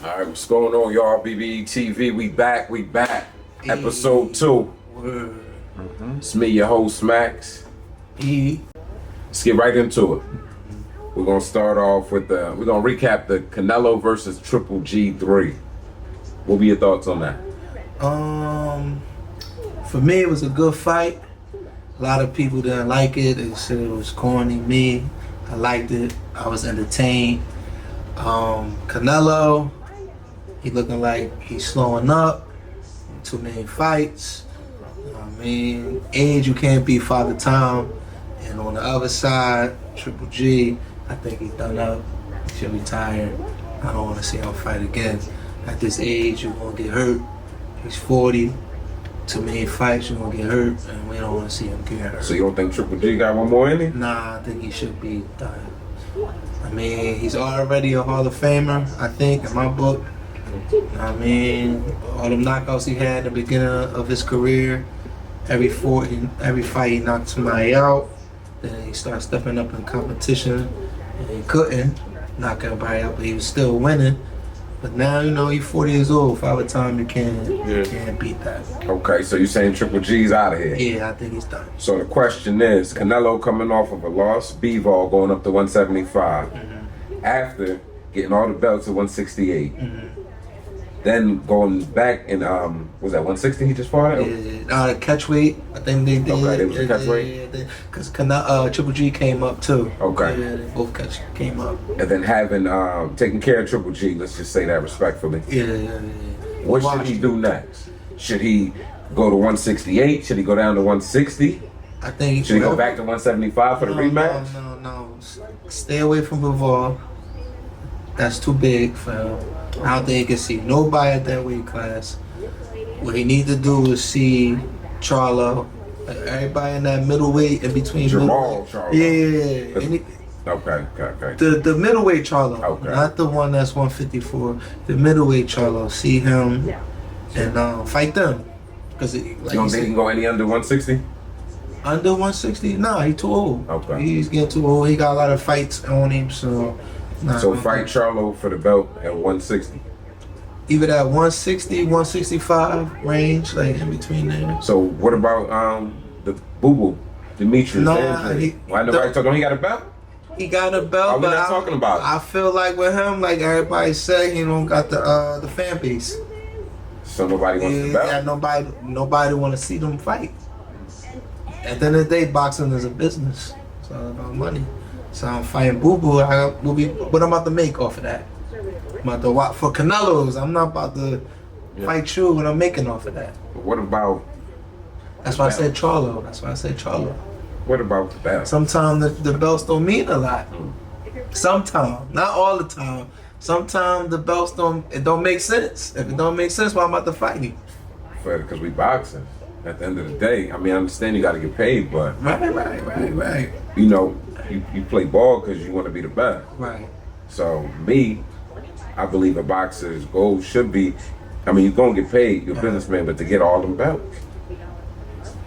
All right, what's going on, y'all? BBE TV, we back. Episode 2. It's me, your host, Max. Let's get right into it. We're gonna start off with we're gonna recap the Canelo versus Triple G3. What were your thoughts on that? For me, it was a good fight. A lot of people didn't like it. They said it was corny. Me, I liked it. I was entertained. Canelo, he looking like he's slowing up. Too many fights. Age, you can't beat Father Time. And on the other side, Triple G, I think he's done up. He should retire. I don't want to see him fight again. At this age, you're going to get hurt. He's 40. Too many fights, you're going to get hurt. And we don't want to see him get hurt. So you don't think Triple G got one more in him? Nah, I think he should be done. He's already a Hall of Famer, I think, in my book. All them knockouts he had at the beginning of his career, every fight he knocked somebody out. Then he started stepping up in competition, and he couldn't knock everybody out, but he was still winning. But now, he's 40 years old. Father Time, you can't beat that. Okay, so you're saying Triple G's out of here? Yeah, I think he's done. So the question is, Canelo coming off of a loss, B-Vol going up to 175, after getting all the belts at 168. Then going back and was that 160 he just fought at? Yeah, catch weight. I think they did. Okay, it was a catch weight. Because Triple G came up too. Okay. Yeah, they both came up. And then having taken care of Triple G, let's just say that respectfully. Yeah. What should he do next? Should he go to 168? Should he go down to 160? I think. Should he go back to 175 for the rematch? No. Stay away from Bivol. That's too big for him. I don't think he can see nobody at that weight class. What he needs to do is see Cholo, everybody in that middleweight in between. Jamal, Cholo. Yeah. Okay. The middleweight Cholo, okay. Not the one that's 154. The middleweight Cholo. See him and fight them. Because you don't think he can go any under 160? Under 160? Nah, he too old. Okay. He's getting too old. He got a lot of fights on him, so. So fight Cholo for the belt at 160. Either that 160, 165 range, like in between there. So what about the Boo-Boo, Demetrius? Why nobody talking? He got a belt? He got a belt, but not talking about it. I feel like with him, like everybody say, he don't got the fan base. So nobody wants the belt? Yeah, nobody want to see them fight. At the end of the day, boxing is a business. It's all about money. So I'm fighting Boo-Boo. What I'm about to make off of that? I'm about to watch for Canelo's. I'm not about to fight you when I'm making off of that. But what about? That's why I said Cholo. What about the belt? Sometimes the belts don't mean a lot. Sometimes, not all the time. Sometimes the belts don't make sense. If it don't make sense, why I'm about to fight you? Because we boxing. At the end of the day, I understand you got to get paid, but right. You play ball because you want to be the best. Right. So I believe a boxer's goal should be, you're gonna get paid, you're a businessman, but to get all them belts.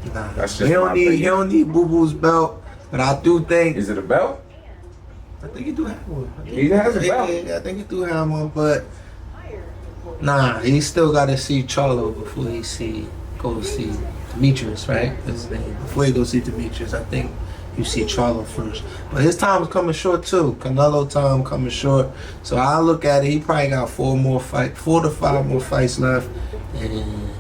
Nah. That's just he don't need Boo-Boo's belt, but I do think. Is it a belt? I think he do have one. He has a belt. Yeah, I think he do have one, but he still got to see Cholo before he go see Demetrius, right? That's his name. Before he go see Demetrius, I think you see Cholo first. But his time is coming short too. Canelo time coming short. So I look at it, he probably got 4 to 5 more fights left. And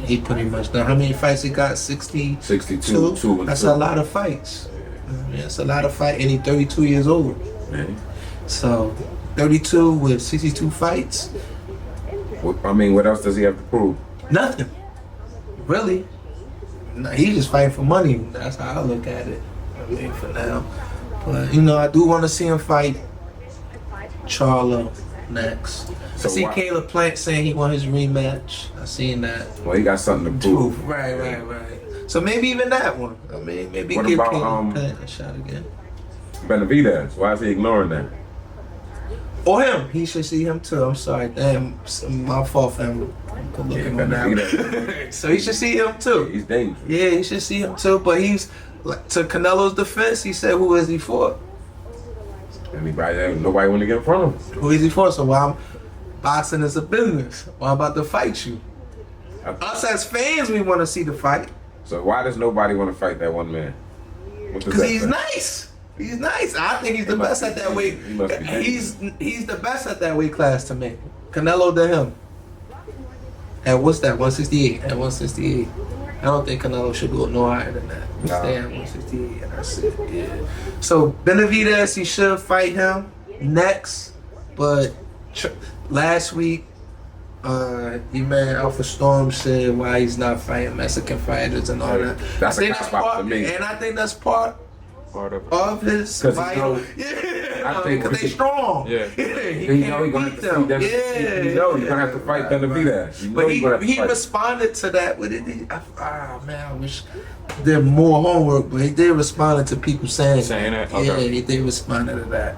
he pretty much done. How many fights he got? 62. That's a lot of fights. That's a lot of fights. And he's 32 years old. So 32 with 62 fights. What else does he have to prove? Nothing. Really. He's just fighting for money. That's how I look at it. For now. But, I do want to see him fight Cholo next. I see Caleb Plant saying he want his rematch. I seen that. Well, he got something to prove. Right. So maybe even that one. Maybe what give about, Caleb Plant a shot again. Benavidez, why is he ignoring that? Or him. He should see him too. I'm sorry. Damn, my fault, family. So he should see him too. He's dangerous. Yeah, he should see him too. But he's, to Canelo's defense, he said, who is he for? Nobody want to get in front of him. Who is he for? So Boxing is a business. Well, I'm about to fight you. Us as fans, we want to see the fight. So why does nobody want to fight that one man? Because he's nice. He's nice. I think he's the best at that weight. He must be He's the best at that weight class to me. Canelo to him. At what's that? 168. At 168. I don't think Canelo should go no higher than that. Stay at 168 and that's it. Yeah. So Benavidez, he should fight him next. But last week, man Alpha Storm said why he's not fighting Mexican fighters and all that. That's I a think cop that's out part, to me. and I think that's part of his Cause vital. I think because they strong. Yeah. He know he's gonna have to see them. Yeah. You know he's gonna have to fight Benavidez. But he responded to that with it. Man, I wish did more homework, but he did respond to people saying that. Yeah, Okay. he did respond to that.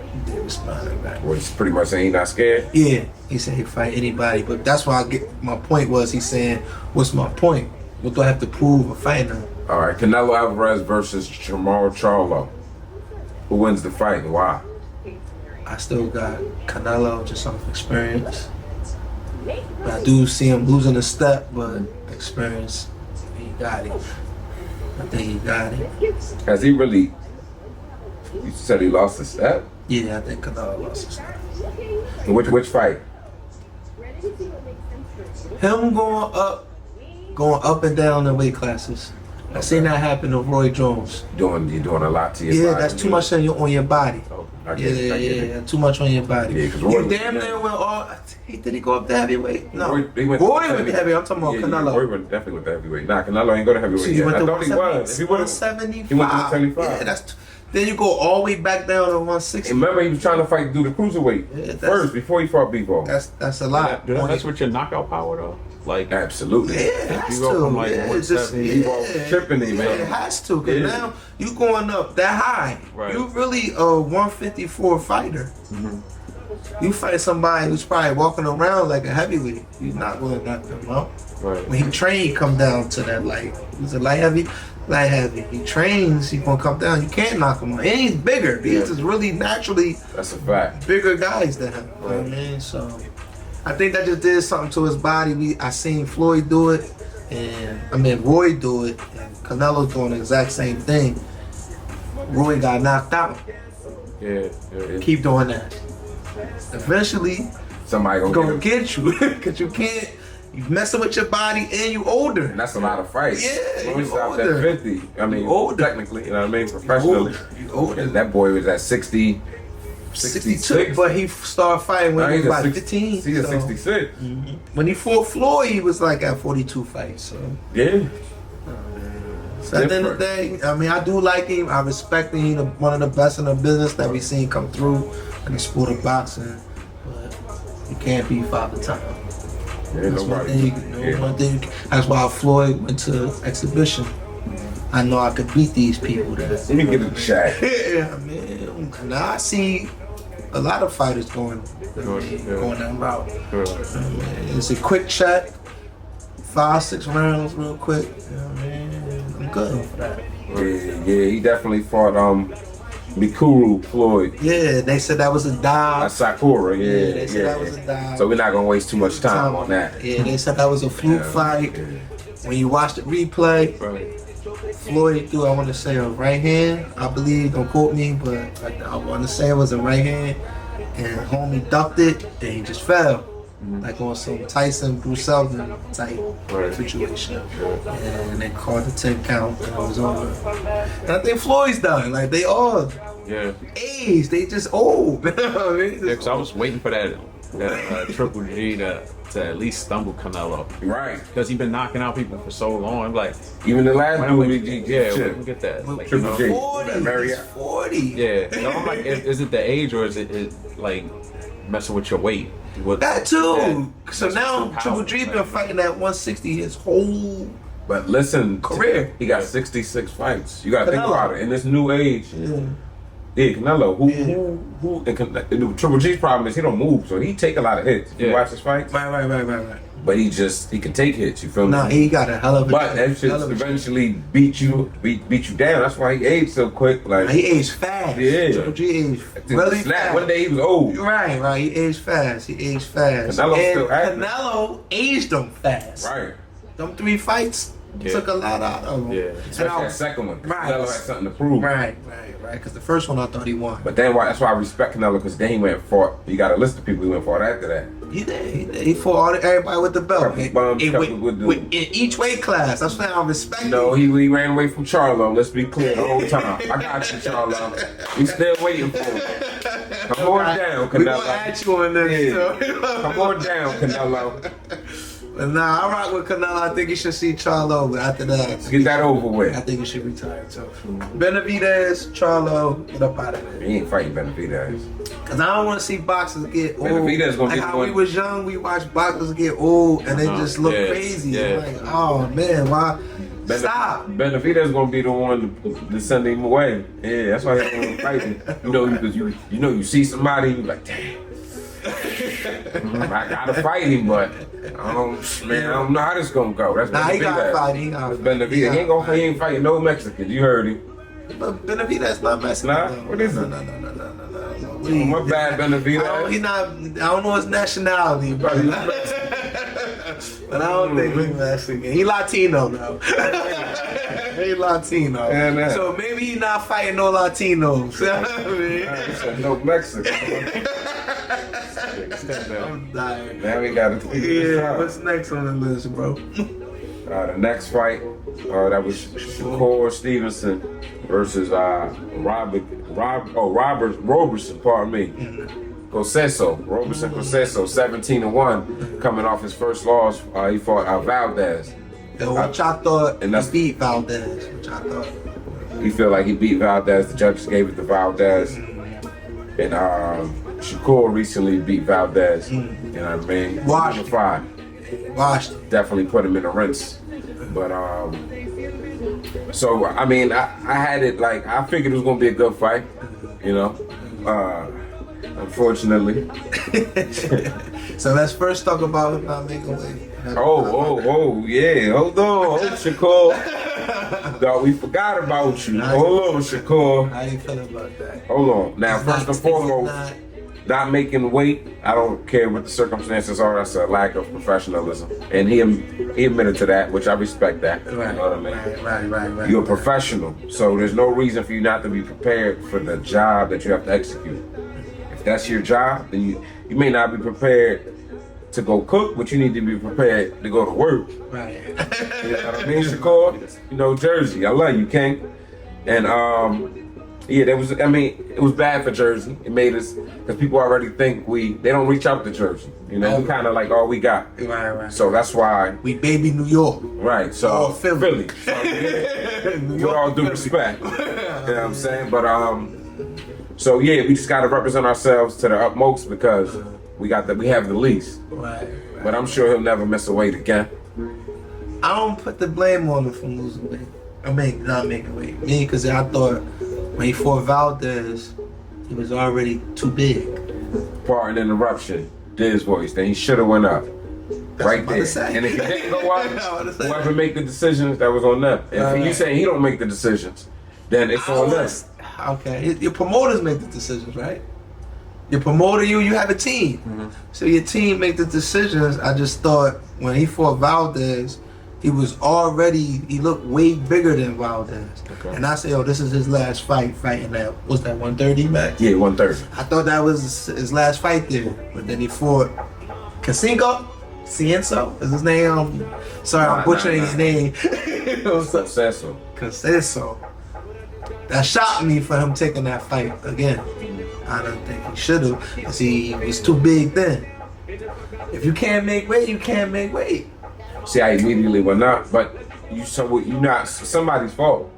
Well, he's pretty much saying he's not scared. Yeah, he said he'd fight anybody, but that's why my point was he's saying, what's my point? What do I have to prove for fighting him? All right, Canelo Alvarez versus Jamal Cholo. Who wins the fight and why? I still got Canelo just off experience. But I do see him losing a step, but experience, he got it. I think he got it. Has he really? You said he lost a step. Yeah, I think Canelo lost a step. Which fight? Him going up and down in weight classes. I seen that happen to Roy Jones. You're doing a lot to your body. Yeah, that's too much on your body. Oh, I get it. Yeah, too much on your body. Yeah, 'cause You Roy damn near went all. Did he go up to heavyweight? No. Roy went to heavyweight. I'm talking about Canelo. Roy went definitely went to heavyweight. Nah, Canelo ain't go to heavyweight So you yet. went I to thought he was. If he went, 175. he went to 175. Yeah, then you go all the way back down to 160. Remember, he was trying to fight do the cruiserweight Yeah, first before he fought Bebo. That's a lot. Did that mess with your knockout power though? Like Absolutely. Yeah, it has you go to. from like Yeah, it's 170, Bebo tripping him, man. It has to, because Yeah. now you going up that high. Right. You really a 154 fighter. You fight somebody who's probably walking around like a heavyweight. You're not going to knock him out. right. When he train, he come down to that light. He's a light heavy. Light heavy. He trains, he gonna come down. You can't knock him out. And he's bigger. These is really naturally That's a fact. bigger guys than him. You know what I mean? So I think that just did something to his body. I seen Floyd do it, and Roy do it, and Canelo's doing the exact same thing. Roy got knocked out. Yeah. Keep doing that. Eventually, Somebody gonna gonna get him. get you, because you can't. You messing with your body and you older. And that's a lot of fights. Yeah, When we you stopped older. at 50. I mean, You older. technically, you know what I mean? Professionally. You older. And that boy was at 60, 62, 66. but he started fighting when Now he was he's like at 15. He's at so- 66. When he fought Floyd, he was like at 42 fights. So, Yeah. so at the end of the day, I do like him. I respect him. He's one of the best in the business that we've seen come through in the sport of boxing. But you can't be Father Time. Yeah, That's one nobody. thing. One thing. That's why Floyd went to exhibition. I know I could beat these people. Let me get a shot. Yeah, man. Now I see a lot of fighters going that route. It's a quick check, 5-6 rounds, real quick. You know what I mean? I'm good for that. Yeah, he definitely fought Mikuru Floyd. Yeah, they said that was a dive. Sakura, yeah. They said that was a dive. So we're not gonna waste too much time on that. Yeah, they said that was a fluke fight. When you watch the replay, Floyd threw, I want to say, a right hand. I believe, don't quote me, but I want to say it was a right hand. And homie ducked it, and he just fell. Like on some Tyson, Bruce Seldon type situation. And they called the 10 count, and it was over. And I think Floyd's done. Like, they all age, they just old. You know what I mean? Because I was waiting for that Triple G to at least stumble Canelo. Right. Because he's been knocking out people for so long. I'm like, Even the last when dude, we shit. get that. Like, Triple G. 40, Marriott. he's 40. Yeah. No, I'm like, is it the age or is it like messing with your weight? That too. So That's now some Triple power, G been man. fighting at 160 his whole But listen, career. he got 66 fights. You gotta think Canelo. about it. In this new age, Yeah, Canelo. And Triple G's problem is he don't move, so he take a lot of hits. You watch his fights? Right. But he can take hits, you feel me? Nah, he got a hell of a But that shit eventually beat you down. That's why he aged so quick. Like he aged fast. Yeah. Triple G aged really fast. One day he was old. Right. He aged fast. Canelo aged him fast. Right. Them 3 fights took a lot out of him. Yeah. Especially that second one. Right. Canelo had something to prove. Right. Because the first one I thought he won. But then that's why I respect Canelo, because then he went and fought. You got a list of people he went and fought after that. He did. He fought everybody with the belt. In each weight class. That's why I respect him. No, he ran away from Cholo. Let's be clear the whole time. I got you, Cholo. We still waiting for him. Come on down, Canelo. We gonna add you on this. Yeah. Come on down, Canelo. But nah, I rock with Canelo. I think he should see Cholo, but after that, Let's get that over with. I think he should retire too. Benavidez, Cholo, get up out of there. He ain't fighting Benavidez. Cause I don't want to see boxers get old. Benavidez gonna like get how one. we was young, we watched boxers get old and they just look crazy. Yeah. Like, oh man, why? Stop. Benavidez gonna be the one to send him away. Yeah, that's why he's gonna fight him. Because you see somebody, you like, damn. I gotta fight him, but I don't know how this gonna go. That's Nah, he gotta fight. He ain't fighting no Mexicans. You heard him. But Benavidez not Mexican. Nah, what is it? No. My bad, Benavidez. I don't know his nationality, bro. But I don't think he's Mexican. He Latino though. He Latino. Yeah, so maybe he not fighting no Latinos. No Mexican. I'm dying. Now we got to. Yeah, what's next on the list, bro? The next fight, that was Shakur Stevenson versus Robertson, pardon me. Robertson Conceicao, 17-1, coming off his first loss. He fought Valdez. Which I thought and that's, he beat Valdez. Which I thought. He feel like he beat Valdez. The judges gave it to Valdez. And Shakur recently beat Valdez. You know what I mean? Washed. Definitely put him in a rinse. But so I mean, I had it like I figured it was gonna be a good fight, you know. Unfortunately. So let's first talk about him not making weight. Oh yeah. Hold on, Shakur. No, we forgot about you. Hold on, Shakur. How you feeling about that? Hold on. Now, first and foremost, not making weight, I don't care what the circumstances are. That's a lack of professionalism, and he admitted to that, which I respect that. Right, you know what I mean? Right. You're a professional, so there's no reason for you not to be prepared for the job that you have to execute. If that's your job, then you may not be prepared to go cook, but you need to be prepared to go to work. Right. You know what I mean, Shakur? You know, Jersey, I love you, King. And yeah, it was bad for Jersey. It made us, because people already think they don't reach out to Jersey. You know, we kind of like all we got. Right. So that's why. We baby New York. Right, so Philly. So, with all due respect. You know what I'm saying? But, so yeah, we just got to represent ourselves to the utmost because we have the least. Right. But I'm sure he'll never miss a weight again. I don't put the blame on him for losing weight. I mean, not making weight. Me, because I thought when he fought Valdez, he was already too big. Pardon interruption. His voice. Then he should have went up. That's right what I'm there. saying. And if he didn't go up, whoever make the decisions, that was on them. If you saying he don't make the decisions, then it's on them. Okay. Your promoters make the decisions, right? Your promoter, you have a team. Mm-hmm. So your team make the decisions. I just thought when he fought Valdez, he looked way bigger than Valdez. Okay. And I said, this is his last fighting that, what's that, 130 max? Yeah, 130. I thought that was his last fight there. But then he fought Conceicao? Cienzo is his name. Sorry, I'm butchering his name. Conceicao. That shocked me for him taking that fight again. I don't think he should have, because he was too big then. If you can't make weight, you can't make weight. See, I immediately went up, but you not somebody's fault.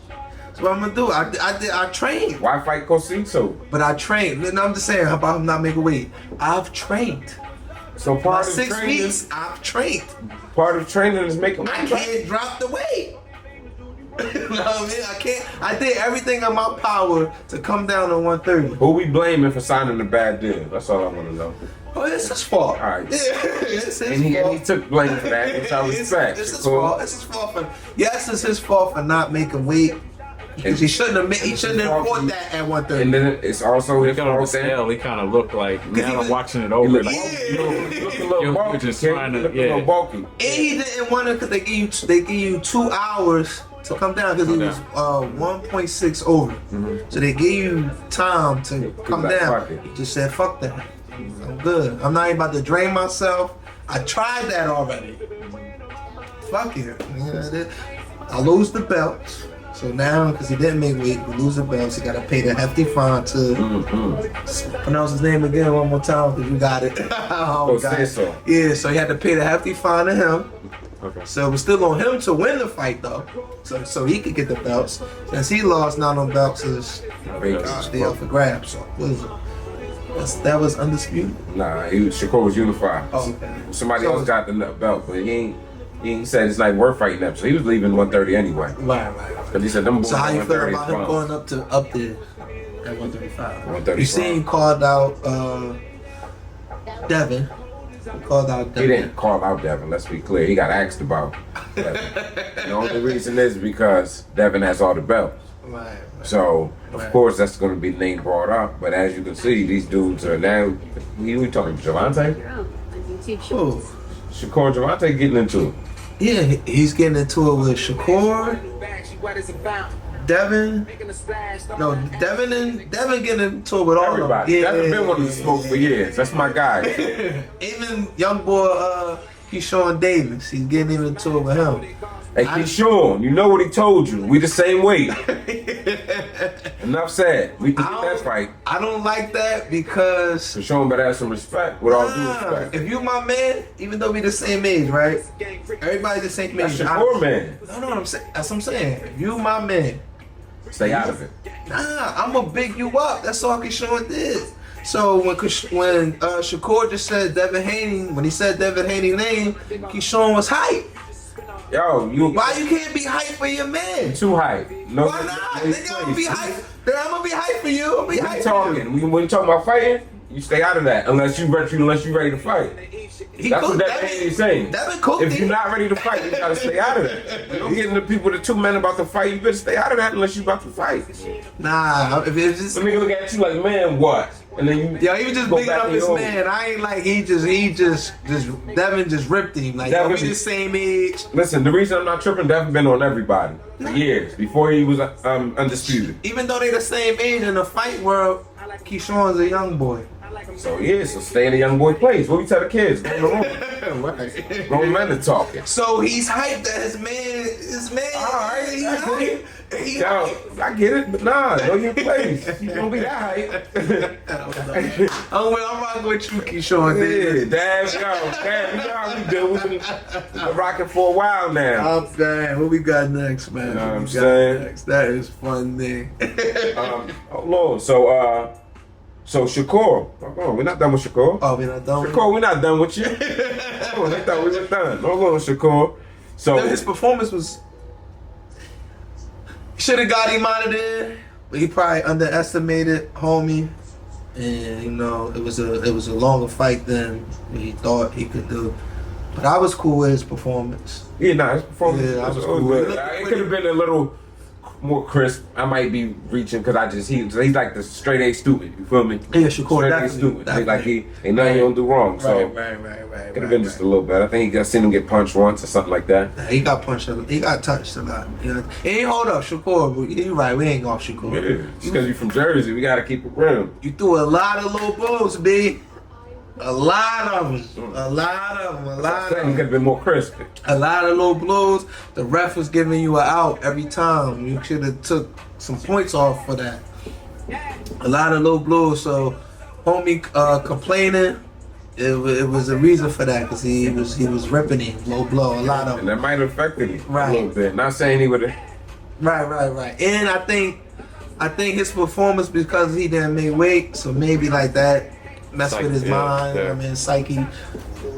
That's what I'm gonna do. I trained. Why fight Conceicao? But I trained. And I'm just saying, how about him not making weight? I've trained. So part of 6 training, weeks, I've trained. Part of training is making weight. I can't drop the weight. You know what I mean? I can't. I did everything in my power to come down to 130. Who we blaming for signing a bad deal? That's all I want to know. Oh, it's his fault. All right. Yeah, it's his And he fault. took blame for that, which I respect. It's his Cool. fault. It's his fault for. Yes, it's his fault for not making weight. Because he shouldn't have. He shouldn't have fought that at 130. And then it's also his Look on the fault. scale, he kind of looked like, he now was- I'm watching it He over. look Like, a little You're bulky. just Kid. trying to- He look a yeah. little bulky. And he didn't want to because they give you 2 hours to come down because he was 1.6 over. So they gave you time to come like, down. fuck it. He just said, "Fuck that, I'm good. I'm not even about to drain myself. I tried that already. Fuck it. I lose the belt. So now, because he didn't make weight, we lose the belts. He got to pay the hefty fine to pronounce his name again one more time because you got it. Conceicao. Yeah, so he had to pay the hefty fine to him. okay. So it was still on him to win the fight though, so he could get the belts. Since he lost, now no belts is still up for grabs. So that was undisputed. Nah, Shakur was unified. Oh, okay. Somebody else got the belt, but he said it's not worth fighting them. So he was leaving 130 anyway. Right. Because he said them boys So how you feel 130 about him going up there at 135? 135. You seen he called out Devin. He called out He Devin. didn't call out Devin, let's be clear. He got asked about Devin. The only reason is because Devin has all the belts. Right. So, of Right. course, that's going to be the name brought up. But as you can see, these dudes are now, who we talking about, Javante? Oh. Shakur and Javante getting into it. Yeah, he's getting into it with Shakur, Devin. No, Devin getting into it with all Everybody. of them. Devin been wanting to smoke for years. That's my guy. Even young boy Keyshawn Davis, he's getting into it with him. Hey, Keyshawn, you know what he told you. We the same weight. Enough said. We can get that fight. I don't like that because Keyshawn better have some respect, with all due respect. if you my man, even though we the same age, right? Everybody the same age. That's Shakur, man. No, I'm saying. That's what I'm saying. If you my man, Stay out of it. nah, I'm gonna big you up. That's all Keyshawn did. So when Shakur just said Devin Haney, when he said Devin Haney's name, Keyshawn was hype. Yo, Why you can't be hype for your man? too hype. No, Why not? Nigga, I'm gonna be hype. Then I'm gonna be hype for you. I'm gonna be We hype for you. talking. When you talking about fighting, you stay out of that unless you ready to fight. That's what that Haney's saying. Devin cooked If it. you're not ready to fight, you gotta stay out of that. You getting the people, the 2 men about to fight, you better stay out of that unless you about to fight. Nah, if it's just Some nigga look at you like, man, what? And then you yo, he was just go bigging back up in his your own. man. I ain't like he just Devin just ripped him. Like yo, we Devin- the same age. Listen, the reason I'm not tripping, Devin been on everybody for years before he was undisputed. Even though they the same age in the fight world, Keyshawn's a young boy. So yeah, so stay in the young boy place. What we tell the kids? Go in the room. Right. Grown men are talking. So he's hyped that his man. All right, He's I get hyped. He Yo, hyped. I get it, but nah, know your place. You don't be that hype. I'm rocking with you, Keyshawn. Yeah, damn, you know how we do. We've been rocking for a while now. I'm done. What we got next, man? You know what I'm What we got saying? next? That is fun thing. Oh Lord, so Shakur, hold on, we're not done with Shakur. Oh, we not done with Shakur, we're not done with you. Hold on, I thought we were done. Hold on, Shakur. So his performance was. Should have got him out of there, but he probably underestimated homie, and you know it was a longer fight than he thought he could do. But I was cool with his performance. yeah, nah, his performance Yeah, I was was cool. good. It could have been a little more crisp. I might be reaching because he's like the straight A stupid. You feel me? Yeah, Shakur, Straight A definitely, stupid. He's definitely. like he ain't nothing he don't do wrong. So Right. could have been just a little bit. I think I seen him get punched once or something like that. He got punched. He got touched a lot. You know? He ain't hold up, Shakur. But you right. We ain't off Shakur. Yeah, just because you from Jersey, we gotta keep it real. You threw a lot of low blows, B. A lot of them. A lot of Could them. have been more crisp. A lot of low blows. The ref was giving you an out every time. You should have took some points off for that. A lot of low blows. So, homie complaining. It was a reason for that because he was ripping him low blow. A lot of And them. that might have affected him Right. a little bit. Not saying he would have. Right. And I think his performance because he didn't make weight. So maybe like that messed with his mind. yeah. Psyche.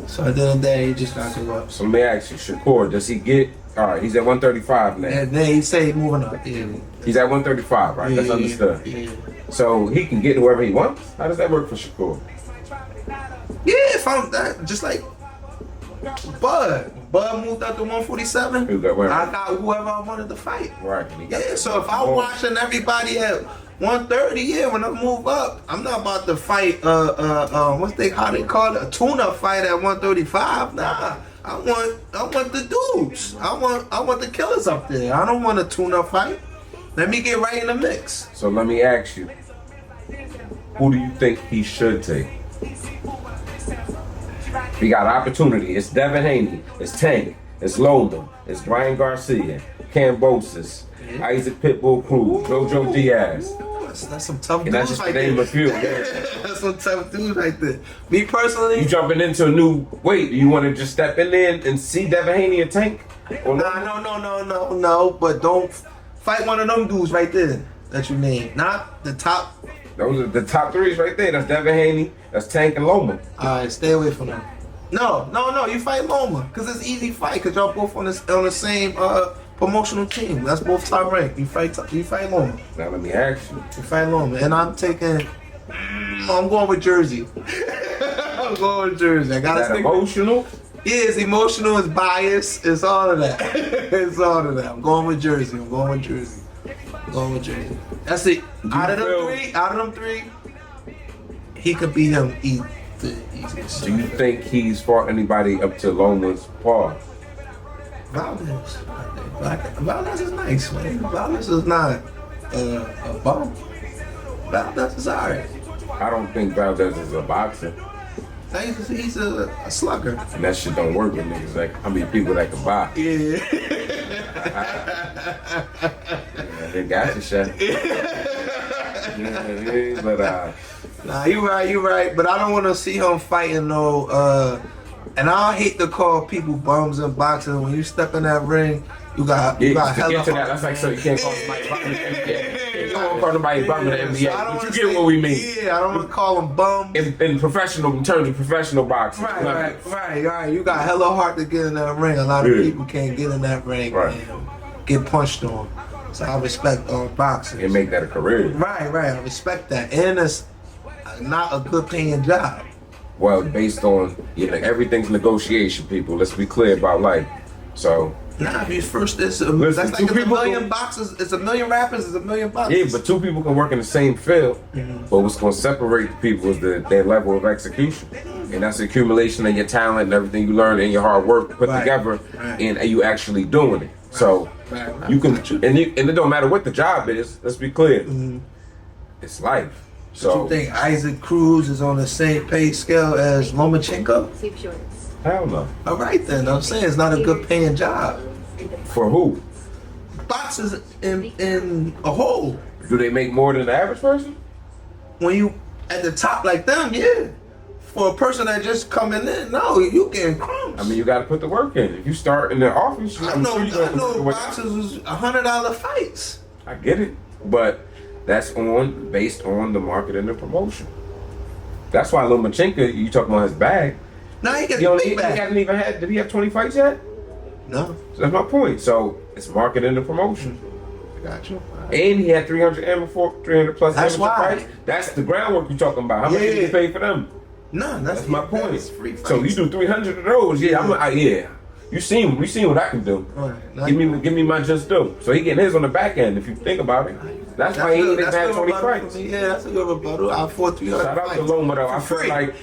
So at the end of the day, he just got to go up. So let me ask you, Shakur, does he get All right, he's at 135 now. And then he say moving up. Yeah. He's at 135, right? That's understood. Yeah. So he can get whoever he wants. How does that work for Shakur? Yeah, if I'm that, just like Bud moved up to 147. Who got where? I got whoever I wanted to fight. Right. And he got Yeah, so if I'm watching everybody at 130, yeah, when I move up, I'm not about to fight how they call it, a tune-up fight at 135. Nah. I want the dudes. I want the killers up there. I don't want a tune-up fight. Let me get right in the mix. So let me ask you, who do you think he should take? We got opportunity. It's Devin Haney. It's Tank. It's Loma. It's Ryan Garcia. Cambosis. Isaac Pitbull Cruz. Jojo Diaz. That's some tough And dudes that's just right the name there. of a few. That's some tough dudes right there. Me personally, You jumping into a new weight. Do you want to just step in there and see Devin Haney and Tank? Or no. But don't fight one of them dudes right there that you named. Not the top. Those are the top threes right there. That's Devin Haney. That's Tank and Loma. Alright, stay away from them. No. You fight Loma because it's easy fight because y'all both on the same promotional team. That's both top rank. You fight Loma. Now let me ask you. You fight Loma, and I'm going with Jersey. I'm going with Jersey. I gotta Is that stick. emotional? Yeah, it's emotional, it's biased, it's all of that. It's all of that. I'm going with Jersey. That's it. Out of them three, he could beat him the easiest. Do you think he's fought anybody up to Loma's par? Valdez. Valdez is nice, man. Valdez is not a bum. Valdez is alright. I don't think Valdez is a boxer. He's a slugger. And that shit don't work with niggas. Like, I mean, people that can box. Yeah. Yeah, they got you, shit. Yeah, but Nah, you right. But I don't want to see him fighting no. And I hate to call people bums in boxing. When you step in that ring, you got to hella get to that, heart. that's like, so you can't call somebody bum in the NBA. You don't want to call nobody bum in the NBA. I don't But you wanna get say- what we mean. Yeah, I don't want to call them bums. In terms of professional boxing. Right. You got hella heart to get in that ring. A lot of Yeah. people can't get in that ring Right. and get punched on. So I respect boxing. And make that a career. Right. I respect that. And it's not a good paying job. Well, based on, everything's negotiation, people. Let's be clear about life. So, Nah, if you first, that's Listen, like two it's a people million go- boxers. It's a million rappers. It's a million boxers. yeah, but two people can work in the same field. But what's going to separate the people is their level of execution. And that's the accumulation of your talent and everything you learn and your hard work put Right. together, Right. and you actually doing it. So, Right. you can, and it don't matter what the job is. Let's be clear. It's life. So, You think Isaac Cruz is on the same pay scale as Lomachenko? hell no. All right then. I'm saying it's not a good paying job. For who? Boxers in a whole. Do they make more than the average person? When you at the top like them, yeah. For a person that just coming in, no, you getting crumbs. I mean, you got to put the work in. If you start in the office, I I'm know sure you gonna put the work. boxers was $100 fights. I get it, but that's based on the market and the promotion. That's why Lomachenko, you talking about his bag. Now he He gets only big back. hasn't even had. Did he have 20 fights yet? No, So that's my point. So it's market and the promotion. got you. And he had 300 amateur, 300 plus That's amateur why. fights. That's the groundwork you're talking about. How much did Yeah. you pay for them? No, That's my point. That's free fights. So you do 300 of those, yeah. Yeah. You seen what I can do. Right. Give me my just due. So he getting his on the back end if you think about it. That's why he ain't even had 20 fights. Yeah, that's a good rebuttal. I fought 300 Shout out fights. to Loma though. I For feel free. like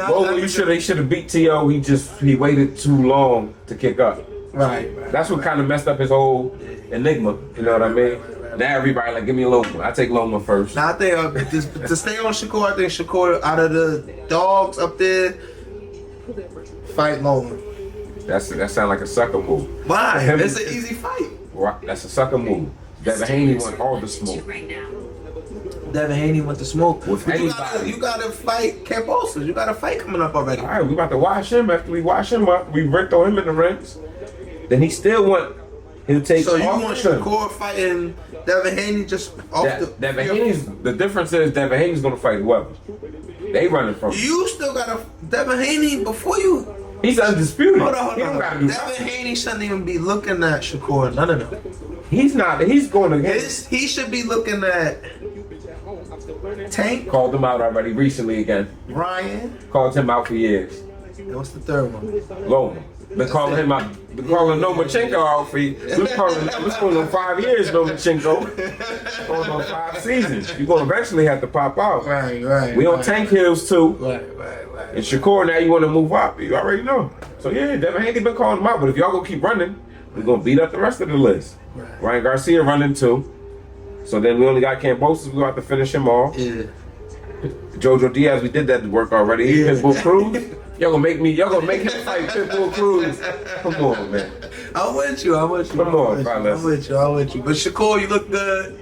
Well, he should have beat T.O. He waited too long to kick up. Right. That's what kind of messed up his whole enigma. You know what I mean? Now everybody like, give me Loma. I take Loma first. Now I think to stay on Shakur, I think Shakur out of the dogs up there, fight Loma. That sound like a sucker move. Why? Him- It's an easy fight. Right, that's a sucker move. Devin Haney want all the smoke. Devin Haney went to smoke. With But anybody. you gotta fight Cambosis. You got a fight coming up already. All right, we about to wash him. After we wash him up, we throw him in the rings. Then he still he'll take So you off want him. Shakur fighting Devin Haney just off Devin Haney's, the difference is Devin Haney's gonna fight whoever. They running from him. You still got Devin Haney before you. He's undisputed. Hold on, He don't hold gotta on. do Devin nothing. Haney shouldn't even be looking at Shakur. None of them. He's not. He's going against. He should be looking at Tank, Called him out already recently again. Ryan, Called him out for years. and what's the third one? Loma. Been calling him out. Been calling Lomachenko out for you. We're calling him 5 years, Lomachenko. Going on 5 seasons. You're gonna eventually have to pop out. Right. We on tank hills too. Right. And Shakur, now you want to move up. You already know. So yeah, Devin Haney been calling him out. But if y'all gonna keep running, we're gonna beat up the rest of the list. Right. Ryan Garcia running too. So then we only got Cambosos. We gonna have to finish him off. Yeah. Jojo Diaz, we did that work already. Yeah. Pitbull Cruz. Y'all gonna make him fight Pitbull Cruz. Come on, man. I'm with you. Come on, fellas. I'm with you. But Shakur, you look good.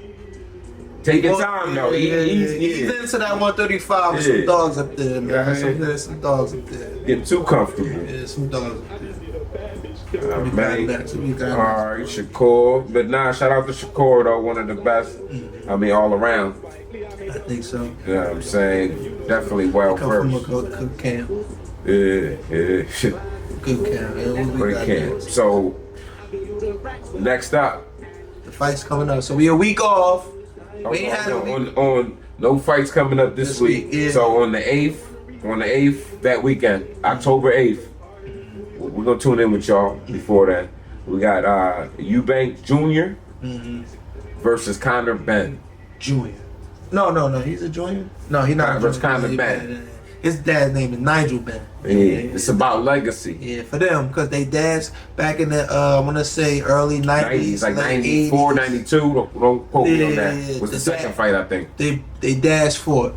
Take your time, though. He's into that 135 with some dogs up there, man. Yeah. Some dogs up there. Get too comfortable. Yeah, some dogs up there. Man. Alright, Shakur. But nah, shout out to Shakur, though. One of the best. I mean, all around. I think so. You know what I'm saying? Definitely well Come from a first. good camp. Yeah. Good camp. Yeah, what we Great got camp. next? So, next up. The fight's coming up. So we a week off. We ain't had a week. On no fights coming up this week. Yeah. So on the 8th that weekend, October 8th, we're gonna tune in with y'all before that. We got Eubank Jr. versus Connor Ben. Junior. No. He's a junior? No, he's not. Versus junior. Connor He Ben. His dad's name is Nigel Ben. Yeah, it's about legacy. Yeah, for them, because they dads back in the, I want to say early 90s. Like late 94, 80s. 92. Don't quote me on that. Yeah, Was the the second dad- fight, I think. They dads fought.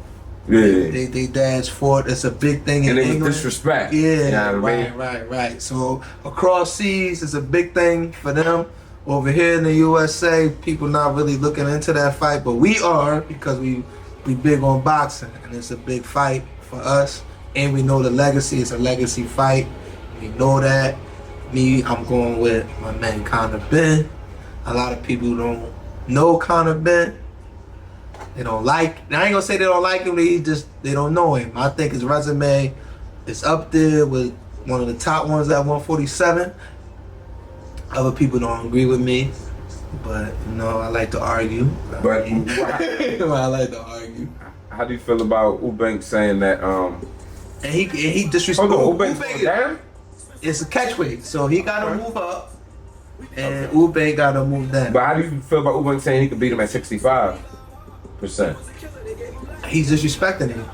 Yeah. They dads fought. It's a big thing in And it was England. disrespect. Yeah, You know what I mean? right. So across seas, it's a big thing for them. Over here in the USA, people not really looking into that fight, but we are, because we big on boxing, and it's a big fight for us. And we know the legacy is a legacy fight. We know that. I'm going with my man Connor Ben. A lot of people don't know Connor Ben. They don't like. I ain't gonna say they don't like him. They don't know him. I think his resume is up there with one of the top ones at 147. Other people don't agree with me, but I like to argue. But I like to argue. how do you feel about Eubank saying that? And he disrespectful. Hold on, Eubank's going down? It's a catchweight, so he gotta move up, and Eubank gotta move down. But how do you feel about Eubank saying he could beat him at 65%? He's disrespecting him.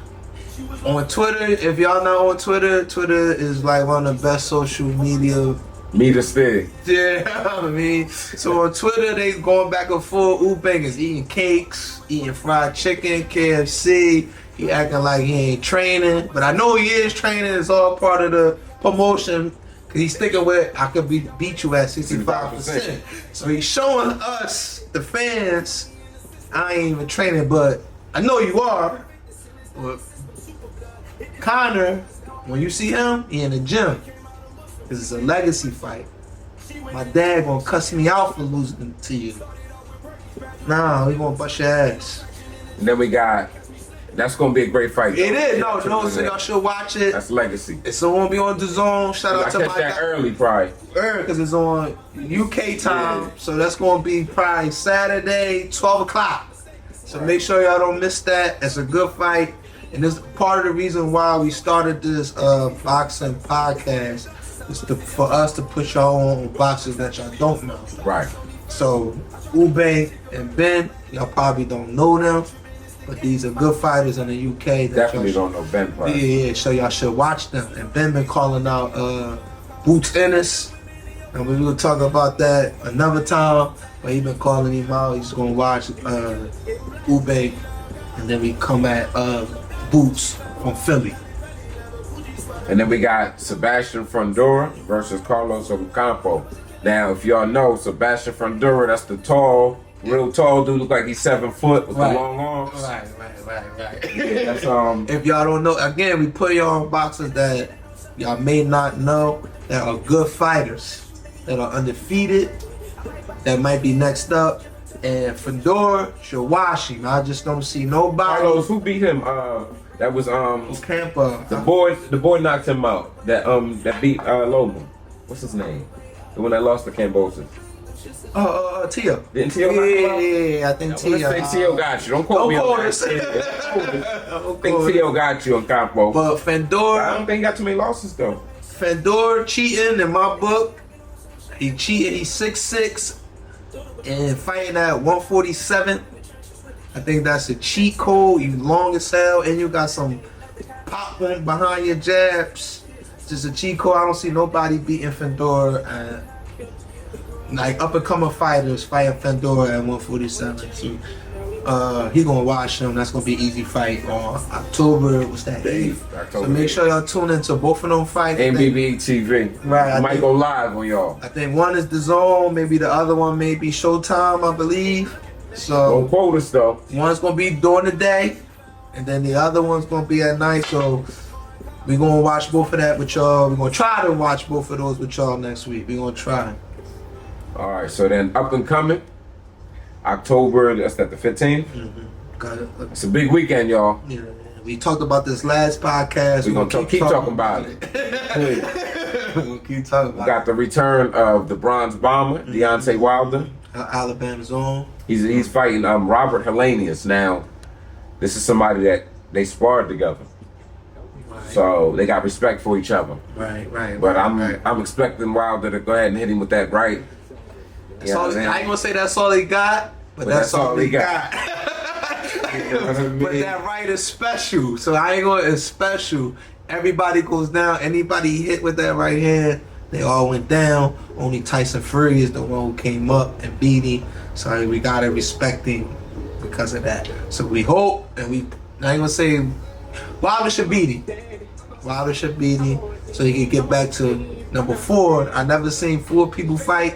On Twitter, if y'all not on Twitter, Twitter is like one of the best social media. Me to stay. Yeah, I mean, so on Twitter they going back and forth. Eubank is eating cakes, eating fried chicken, KFC. He acting like he ain't training, but I know he is training. It's all part of the promotion. Cause he's sticking with, I could beat you at 65%. So he's showing us, the fans, I ain't even training, but I know you are. But Connor, when you see him, he in the gym. This is a legacy fight. My dad gonna cuss me out for losing to you. Nah, we gonna bust your ass. And then we got, that's going to be a great fight. It is, no, so y'all should watch it. That's legacy. It's gonna be on the zone. Shout out I to catch my that guy. early, probably. Because it's on UK time, Yeah. so that's gonna be probably Saturday, 12 o'clock. So make sure y'all don't miss that. It's a good fight, and this is part of the reason why we started this boxing podcast is for us to put y'all on boxers that y'all don't know. Right. So Eubank and Ben, y'all probably don't know them, but these are good fighters in the UK. That Definitely y'all don't know Ben Price. yeah, so y'all should watch them. And Ben been calling out Boots Ennis. And we will talk about that another time. But he been calling him out. He's gonna watch Eubank, and then we come at Boots from Philly. And then we got Sebastian Fundora versus Carlos Ocampo. Now, if y'all know, Sebastian Fundora, that's the tall, real tall dude, look like he's 7 foot with Right. the long arms. Right. Yeah, that's If y'all don't know, again, we put y'all on boxers that y'all may not know that are good fighters, that are undefeated, that might be next up. And Fedor should wash him. I just don't see nobody. Carlos, who beat him? That was Campa. the boy knocked him out. That beat Logan. What's his name? The one that lost to Cambosa. Tio. Didn't Tio knock him out? Yeah, I think Tio. Let's say Tio got you. Don't quote me on that. I think Tio got you on Campo. But Fedor, I don't think he got too many losses though. Fedor cheating in my book. He cheated. He's 6'6" and fighting at 147. I think that's a cheat code. You long as hell, and you got some pop behind your jabs. Just a cheat code. I don't see nobody beating Fedor. Like up and coming fighters fighting Fedor at 147. So he gonna watch him. That's gonna be an easy fight on October. What's that? 8th. So make sure y'all tune into both of them fights. And BBE TV. Right. I might go live on y'all. I think one is the Zone. Maybe the other one may be Showtime. I believe. So Don't quote us though. one's gonna be during the day, and then the other one's gonna be at night. So we're gonna watch both of that with y'all. We're gonna try to watch both of those with y'all next week. We're gonna try. All right. So then up and coming, October. That's at the 15th. Got it. It's a big weekend, y'all. Yeah, we talked about this last podcast. We're gonna keep talking about it. We'll keep talking We about got the return of the Bronze Bomber, Deontay Wilder. Alabama's own. He's fighting Robert Helenius. Now, this is somebody that they sparred together, so they got respect for each other. Right. But I'm expecting Wilder to go ahead and hit him with that right. That's all, I ain't gonna say that's all he got, but that's all he got. You know what I mean? But that right is special, so I ain't gonna. It's special. Everybody goes down. Anybody hit with that right hand, they all went down. Only Tyson Fury is the one who came up and beat him. So we gotta respect him because of that. So we hope, and I ain't gonna say Wilder should beat him. Wilder should beat him so he can get back to number 4. I never seen 4 people fight.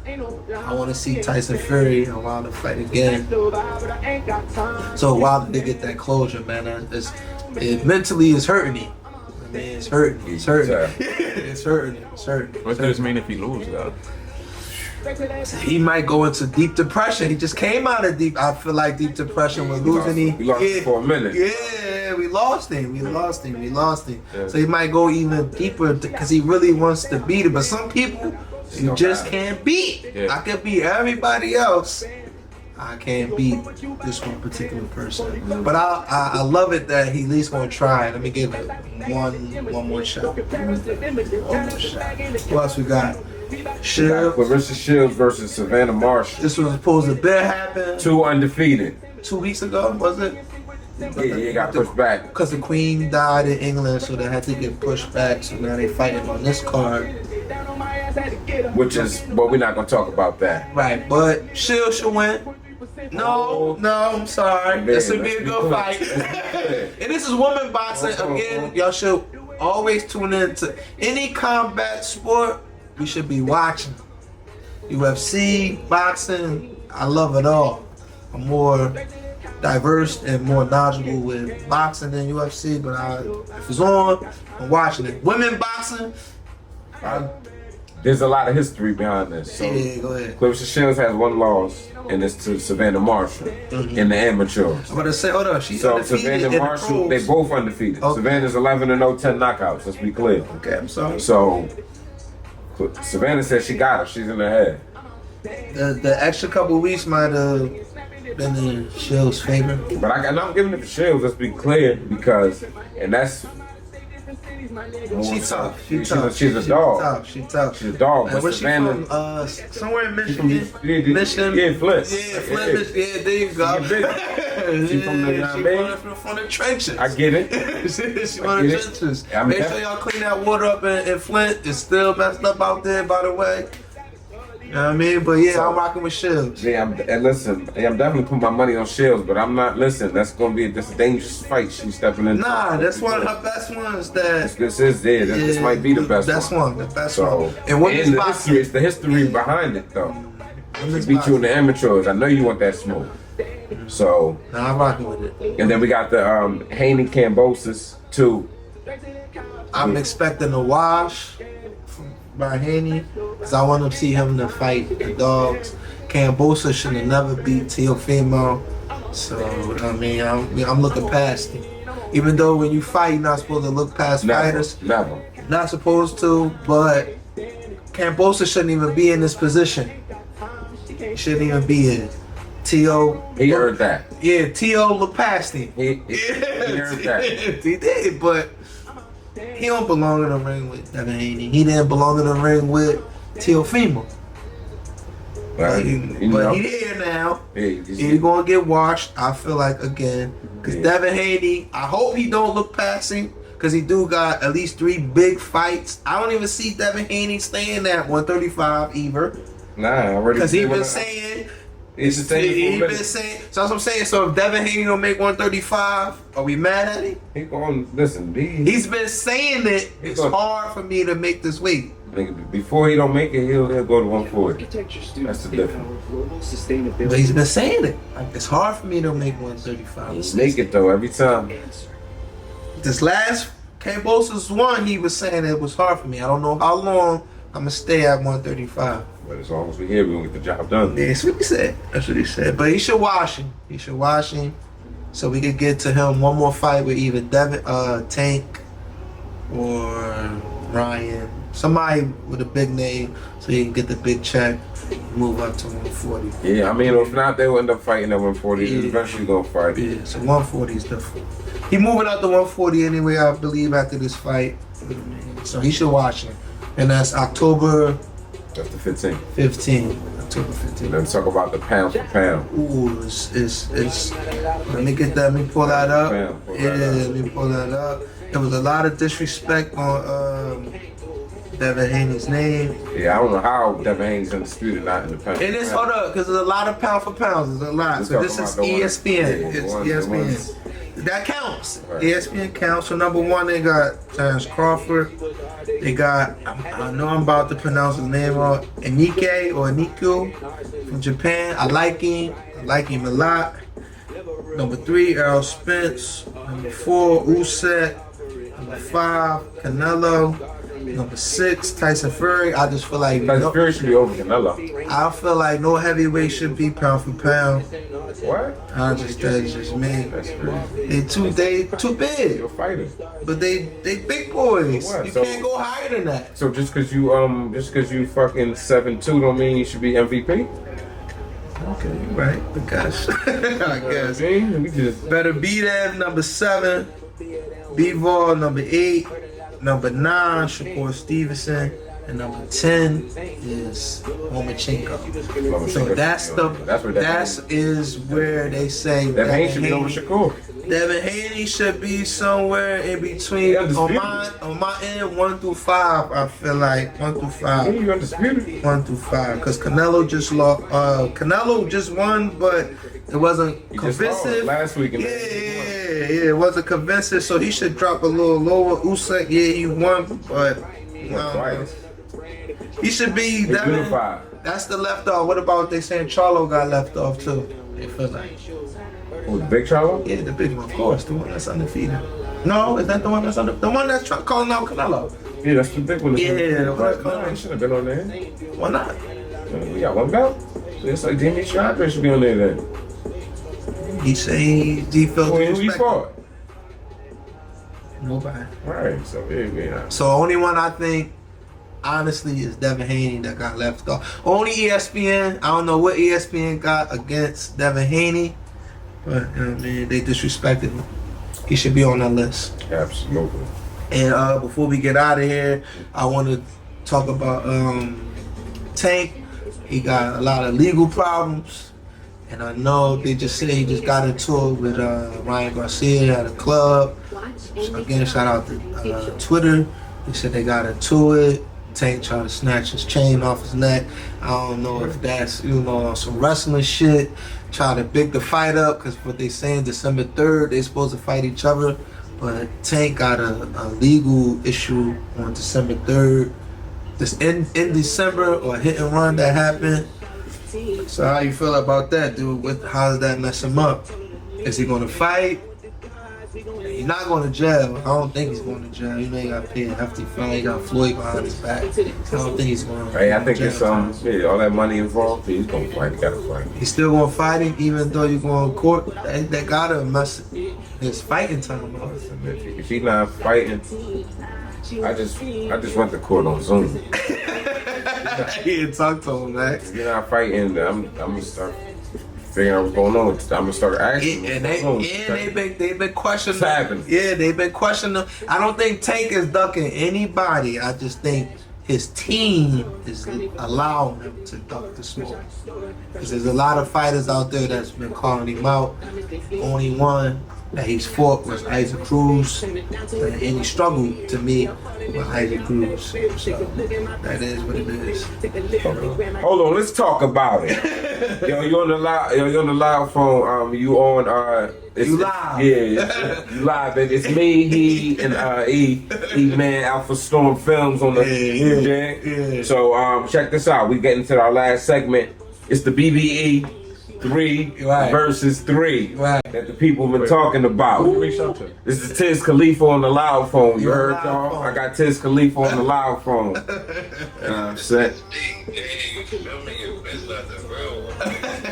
I want to see Tyson Fury and Wilder fight again. So Wilder did get that closure, man. It mentally is hurting him. I mean, it's hurting. It's hurting. It's hurting. It's hurting. What does this mean if he loses, though? He might go into deep depression. He just came out of deep. I feel like deep depression. We're losing him. We lost him for a minute. Yeah, we lost him. We lost him. Yeah. So he might go even deeper because he really wants to beat it. But some people you just can't beat. Yeah. I can beat everybody else. I can't beat this one particular person. But I love it that he at least gonna try. Let me give it one more shot. What else we got? Shields. Clarissa Shields versus Savannah Marshall. This was supposed to be happen 2 undefeated. 2 weeks ago, was it? Yeah, it got pushed back. Because the Queen died in England, so they had to get pushed back. So now they fighting on this card. Which is, well, we're not gonna talk about that. Right, but Shield should win. No, I'm sorry. This would be a good fight. And this is women boxing. Again, y'all should always tune in to any combat sport. We should be watching. UFC, boxing, I love it all. I'm more diverse and more knowledgeable with boxing than UFC, but if it's on, I'm watching it. Women boxing, There's a lot of history behind this. So yeah, go ahead. Clarissa Shields has 1 loss, and it's to Savannah Marshall in the amateurs. I'm about to say, hold up, she's So undefeated Savannah in the Marshall, they pros. both undefeated. Okay. Savannah's 11-0, 10 knockouts. Let's be clear. Okay, I'm sorry. So Savannah said she got her. She's in her head. The extra couple weeks might have been in Shield's favor. But I'm giving it to Shields. Let's be clear, because that's. She's tough. She's a dog. She's tough. She's a dog. And But where's she Savannah. from? Somewhere in Michigan. Yeah, Flint. Yeah, Flint. Yeah, there you go. She from the, from the trenches. I get it. She from the trenches. Make sure y'all clean that water up in Flint. It's still messed up out there, by the way. You know what I mean? But yeah, I'm rocking with Shields. Yeah, I'm definitely putting my money on Shields, but I'm not. Listen, that's gonna be a dangerous fight. She's stepping in. Nah, that's one of her best ones. This might be the best one. The best So, one. And women's the boxing. history, it's the history behind it, though. She Women's beat you in boxing. the amateurs. I know you want that smoke. So, Nah, I'm rocking with it. and then we got the Haney Cambosis too. I'm expecting a wash by Haney, because I want to see him to fight the dogs. Cambosa should have never beat Teofimo. So, I mean, I'm looking past him. Even though when you fight, you're not supposed to look past fighters. Never. Not supposed to, but Kambosos shouldn't even be in this position. He shouldn't even be in. T.O. He heard that. Yeah, T.O. looked past him. He heard that. He did, but he don't belong in the ring with Devin Haney. He didn't belong in the ring with Teofimo. But he here now. He's gonna get washed. I feel like again, because Devin Haney. I hope he don't look past him, because he do got at least 3 big fights. I don't even see Devin Haney staying at 135 either. Nah, I already. Because he been saying. He's He been saying. So that's what I'm saying. So if Devin Haney don't make 135, are we mad at him? He going listen. He's been saying it. It's hard for me to make this weight. Before he don't make it, he'll go to 140. That's the difference. But he's been saying it. Like, it's hard for me to make 135. He's make it though every time. This last Kambosos one, he was saying it was hard for me. I don't know how long I'm gonna stay at 135. But as long as we're here, we're gonna get the job done. That's what he said. That's what he said. But he should wash him. He should wash him, so we could get to him one more fight with either Tank or Ryan. Somebody with a big name, so he can get the big check, move up to 140. Yeah, I mean, if not, they'll end up fighting at 140. He's eventually gonna fight. Yeah, so 140 is different. He moving up to 140 anyway, I believe, after this fight. So he should watch it. And that's October. That's the 15th. October 15th. Let's talk about the pound for pound. Ooh, it's let me get that. Let me pull that up. Let me pull that up. There was a lot of disrespect on Devin Haney's name. Yeah, I don't know how Devin Haney's undisputed, not in the pound. It is, hold up, because there's a lot of pound for pounds. There's a lot. So this is ESPN. It's ESPN. That counts. Right. ESPN counts. So number 1, they got Terrence Crawford. They got, I know I'm about to pronounce his name wrong, Eniku from Japan. I like him a lot. Number 3, Errol Spence. Number 4, Usyk. Number 5, Canelo. Number 6, Tyson Fury. I just feel like Tyson Fury should be over Canelo. I feel like no heavyweight should be pound for pound. What? That's just me. That's crazy. They too big. You're fighting. But they big boys. What? You can't go higher than that. So just cause you fucking 7'2" don't mean you should be MVP? Okay, right. I guess. I guess. We just Better be there. Number 7, B-Ball. Number 8. Number 9, Shakur Stevenson, and number 10 is Lomachenko. So that's where they say Devin Haney should be over Shakur. Devin Haney should be somewhere in between. On my end, 1 through 5. I feel like 1 through 5. You undisputed. 1 through 5, because Canelo just lost. Canelo just won, but it wasn't convincing. Last week. It wasn't convincing. So he should drop a little lower. Usyk, he won, but he should be unified. That's the left off. What about they saying Cholo got left off too? They feel like. Oh, the big Cholo? Yeah, the big one, of course, the one that's undefeated. No, is that the one that's the one that's calling out Canelo? Yeah, that's the big one. Yeah, the one that's calling out. He should have been on there. Why not? We got 1 belt. So it's like Jimmy Stradlin should be on there then. He say he felt who he fought? Nobody. Right. So yeah. So only one I think, honestly, is Devin Haney that got left off. Only ESPN. I don't know what ESPN got against Devin Haney, but they disrespected him. He should be on that list. Absolutely. And before we get out of here, I want to talk about Tank. He got a lot of legal problems, and I know they just said he just got into it with Ryan Garcia at a club. So again, shout out to Twitter. They said they got into it. Tank tried to snatch his chain off his neck. I don't know if that's, some wrestling shit. Try to big the fight up, because what they saying December 3rd, they supposed to fight each other. But Tank got a legal issue on December 3rd. This in December, or hit and run that happened. So how you feel about that, dude? How does that mess him up? Is he gonna fight? He's not going to jail. I don't think he's going to jail. He got to pay a hefty fine. He got Floyd behind his back. I don't think he's going to Hey, I think it's all that money involved. He's going to fight. He got to fight. He's still going to fight him, even though you're going to court. They got to mess it. It's fighting time, bro. If he not fighting, I just went to court on Zoom. Yeah, talk to him, man. If you're not fighting, I'm gonna start figuring out what's going on. I'm gonna start asking. And they've been questioning. What's happening? Yeah, they've been questioning. I don't think Tank is ducking anybody. I just think his team is allowing him to duck the smoke. Because there's a lot of fighters out there that's been calling him out. Only one that he's fought was Isaac Cruz, and he struggled to me with Isaac Cruz. So that is what it is. Hold on, let's talk about it. Yo, you on the live phone. You on You live. Yeah, you live, baby. It's me, he, and E-Man, Alpha Storm Films on the Yeah. So check this out. We getting to our last segment. It's the BBE 3 versus 3 that the people been talking about. Who reached out to? This is Tiz Khalifa on the loud phone. You You're heard loud y'all? phone. I got Tiz Khalifa on the loud phone. Set.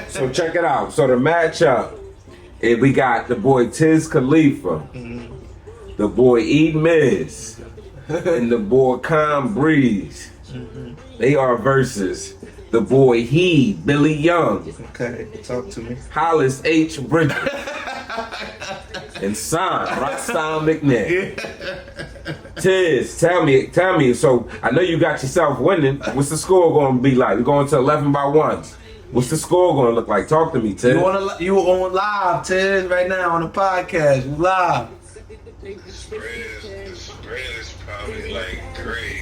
So check it out. So the matchup, we got the boy Tiz Khalifa, the boy E Miz, and the boy Con Breeze. They are versus the boy Billy Young, Okay, talk to me. Hollis H. Bridges, and Son Rastan McNair. Tiz, tell me. So I know you got yourself winning. What's the score going to be like? We're going to 11 by 1. What's the score going to look like? Talk to me, Tiz. You on live, Tiz, right now on the podcast. You live. The spread is probably like 3.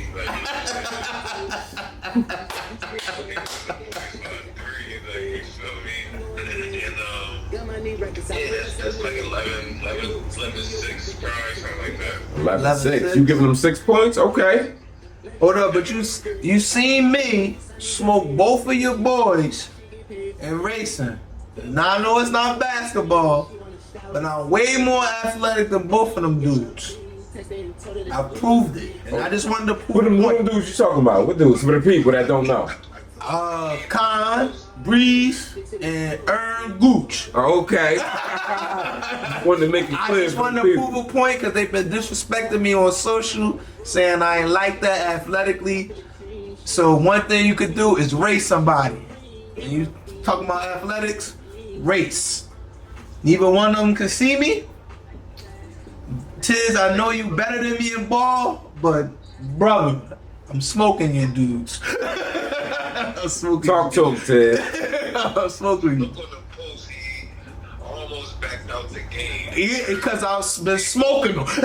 That's like 11-6, probably something like that. 11-6. You giving them 6 points? Okay. Hold up, but you seen me smoke both of your boys in racing. Now I know it's not basketball, but I'm way more athletic than both of them dudes. I proved it, and I just wanted to prove What them dudes you talking about? What dudes? For the people that don't know. Con, Breeze, and Gooch. Okay. Wanted to make it I clear just for wanted the to people. prove a point because they've been disrespecting me on social, saying I ain't like that athletically. So one thing you could do is race somebody. And you talking about athletics, race. Neither one of them can see me. Tiz, I know you better than me in ball, but brother, I'm smoking you dudes. I'm smoking Talk to him, Tiz. I'm smoking you. Look on the post, he almost backed out the game. Yeah, because I've been smoking them. There's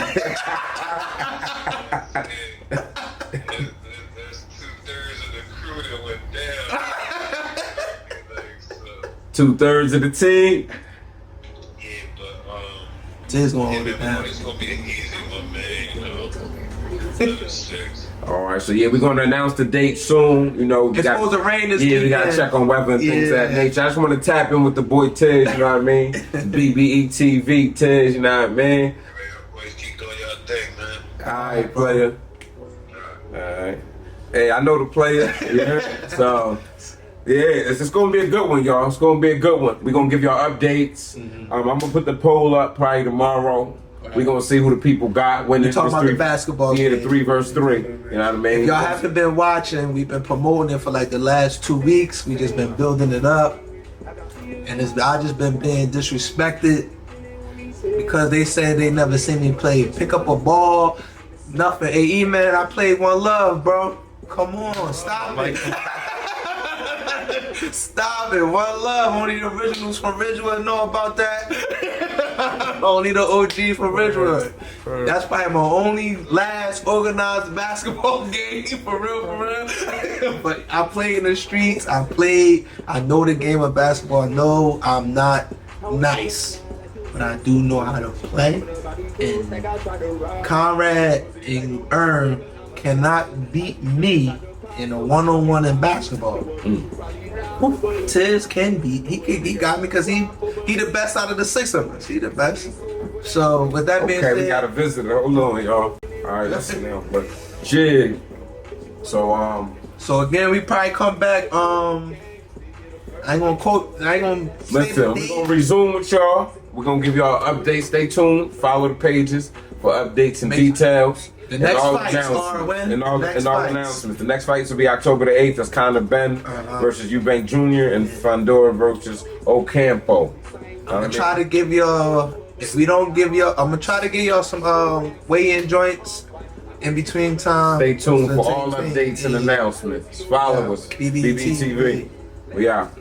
2/3 of the crew that went down. 2/3 of the team. Yeah, but Tiz gonna hold it yeah, down. it's gonna be an easy one, man. 11-6. All right, so yeah, we're gonna announce the date soon. You know, we It's supposed to rain this we gotta weekend. check on weather and things of that Yeah. nature. I just want to tap in with the boy Tiz. You know what I mean? BBE TV Tiz. You know what I mean? Boys, keep doing your thing, man. All right, player. All right. Hey, I know the player. Yeah. So. Yeah, it's gonna be a good one, y'all. It's gonna be a good one. We're gonna give y'all updates. I'm gonna put the poll up probably tomorrow. We're gonna see who the people got winning. We talking about the basketball Yeah, the game. 3 versus 3. You know what I mean? If y'all haven't been watching, we've been promoting it for like the last 2 weeks. We just been building it up. And I just been being disrespected because they said they never seen me play pick up a ball, nothing. Hey, E-Man, I played One Love, bro. Come on, stop it. Stop it. One Love. Only the originals from Ridgewood know about that. Only the OGs from Ridgewood. That's probably my only last organized basketball game, for real. But I play in the streets. I know the game of basketball. I know I'm not nice, but I do know how to play. And Conrad and Ern cannot beat me in a one-on-one in basketball. Tiz can beat. He got me because he the best out of the 6 of us. He the best. So with that being Okay, said, we got a visitor. Hold on, y'all. All right, listen now. But Jig. So So again, we probably come back I ain't gonna quote. I ain't gonna. Say Listen, the we're date. gonna resume with y'all. We're gonna give y'all updates. Stay tuned. Follow the pages for updates and details. The and next all fights announcements. are when? And all, Next and all fights. announcements. The next fights will be October the 8th. That's Connor Ben versus Eubank Jr. and Fandora versus Ocampo. I'm gonna try to give y'all. If we don't give y'all, I'm gonna try to give y'all some weigh-in joints in between time. Stay tuned for all updates and announcements. Follow us. BBE BBE TV. We out.